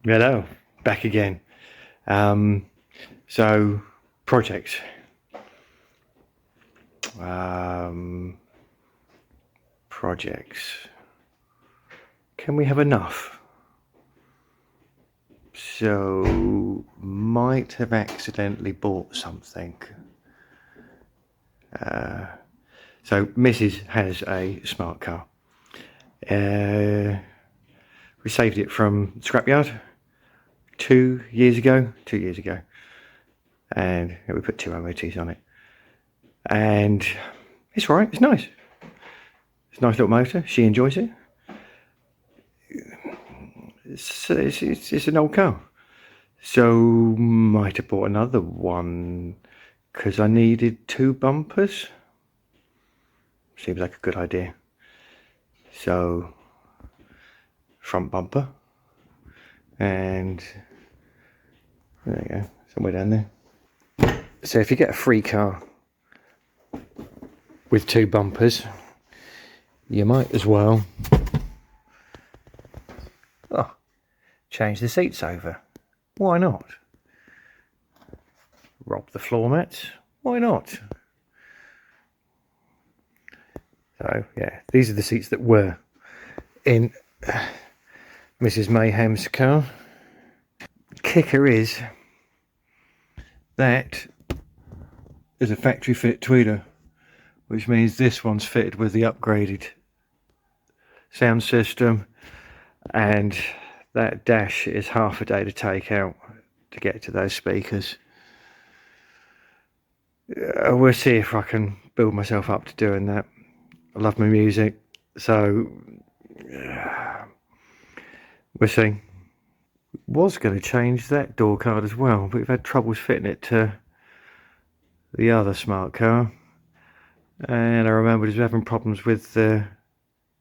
Hello, back again. So projects. Projects. Can we have enough? So might have accidentally bought something. So Mrs. has a smart car. We saved it from scrapyard 2 years ago. 2 years ago. And we put 2 MOTs on it. And it's all right, it's nice. It's a nice little motor, she enjoys it. It's an old car. So might have bought another one because I needed 2 bumpers. Seems like a good idea. So front bumper, and there you go, somewhere down there. So if you get a free car with 2 bumpers, you might as well change the seats over. Why not? Rob the floor mats. Why not? So yeah, these are the seats that were in Mrs. Mayhem's car. Kicker is that is a factory fit tweeter, which means this one's fitted with the upgraded sound system, and that dash is half a day to take out to get to those speakers. We'll see if I can build myself up to doing that. I love my music, so we'll see. Was going to change that door card as well, but we've had troubles fitting it to the other smart car, and I remembered we was having problems with the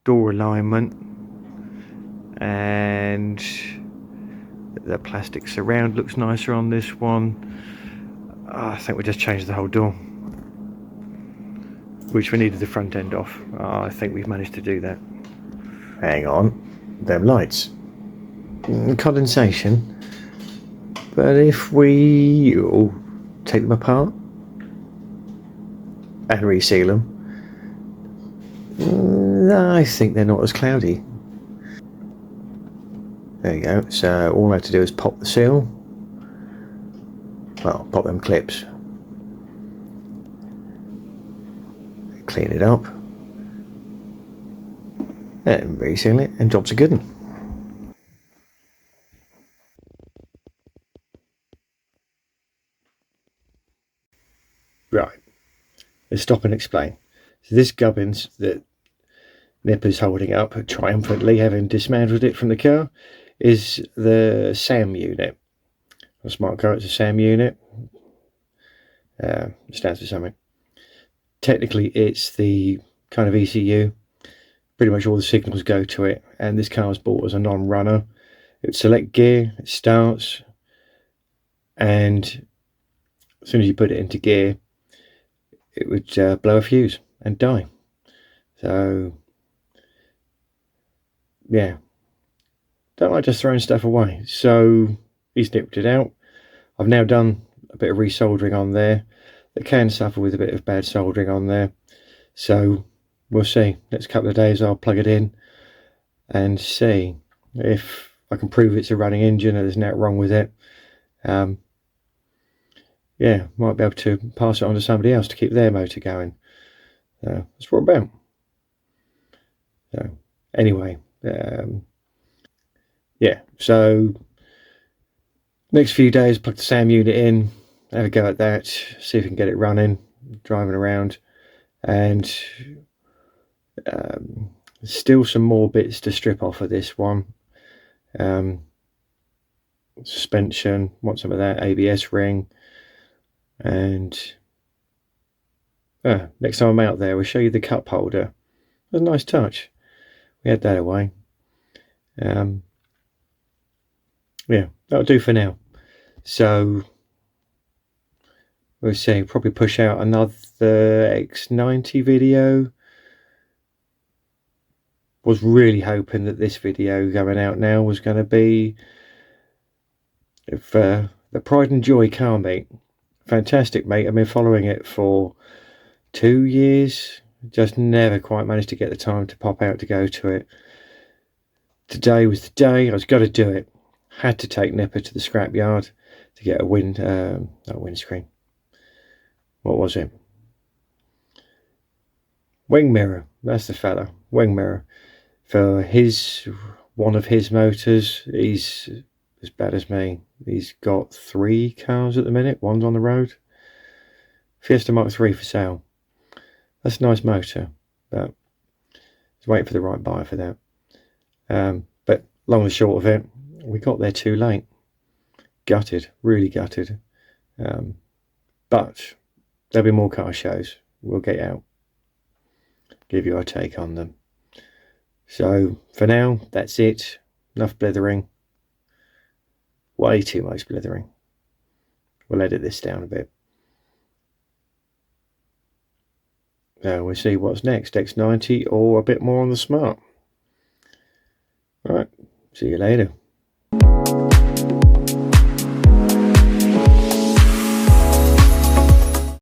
door alignment, and the plastic surround looks nicer on this one. I think we just changed the whole door, which we needed the front end off. I think we've managed to do that. Hang on, them lights. Condensation. But if we take them apart and reseal them, I think they're not as cloudy. There you go. So all I have to do is pop the seal. Well, pop them clips. Clean it up. And reseal it, and job's a good one. Right, let's stop and explain. So this gubbins that Nipper's holding up triumphantly, having dismantled it from the car, is the SAM unit. A smart car, it's a SAM unit. It stands for something. Technically, it's the kind of ECU. Pretty much all the signals go to it, and this car was bought as a non-runner. It would select gear, it starts, and as soon as you put it into gear, it would blow a fuse and die. So yeah, don't like just throwing stuff away. So he's nipped it out. I've now done a bit of resoldering on there. It can suffer with a bit of bad soldering on there, so we'll see. Next couple of days I'll plug it in and see if I can prove it's a running engine and there's nothing wrong with it. Yeah, might be able to pass it on to somebody else to keep their motor going. That's what I'm about. So anyway, yeah, so next few days plug the SAM unit in, have a go at that, see if we can get it running, driving around, and still some more bits to strip off of this one. Suspension, want some of that, ABS ring, and next time I'm out there we'll show you the cup holder. It was a nice touch. We had that away. Yeah, that'll do for now. So we'll see, probably push out another X90 video. Was really hoping that this video going out now was going to be If the Pride and Joy car meet, fantastic, mate. I've been following it for 2 years. Just never quite managed to get the time to pop out to go to it. Today was the day. I was going to do it. Had to take Nipper to the scrapyard to get a windscreen. What was it? Wing mirror. That's the fella. Wing mirror. For one of his motors, he's as bad as me. He's got 3 cars at the minute. One's on the road. Fiesta Mark 3 for sale. That's a nice motor, but he's waiting for the right buyer for that. But long and short of it, we got there too late. Gutted, really gutted. But there'll be more car shows. We'll get out, give you our take on them. So for now, that's it. Enough blithering. Way too much blithering. We'll edit this down a bit. So we'll see what's next, X90 or a bit more on the Smart. Right, see you later.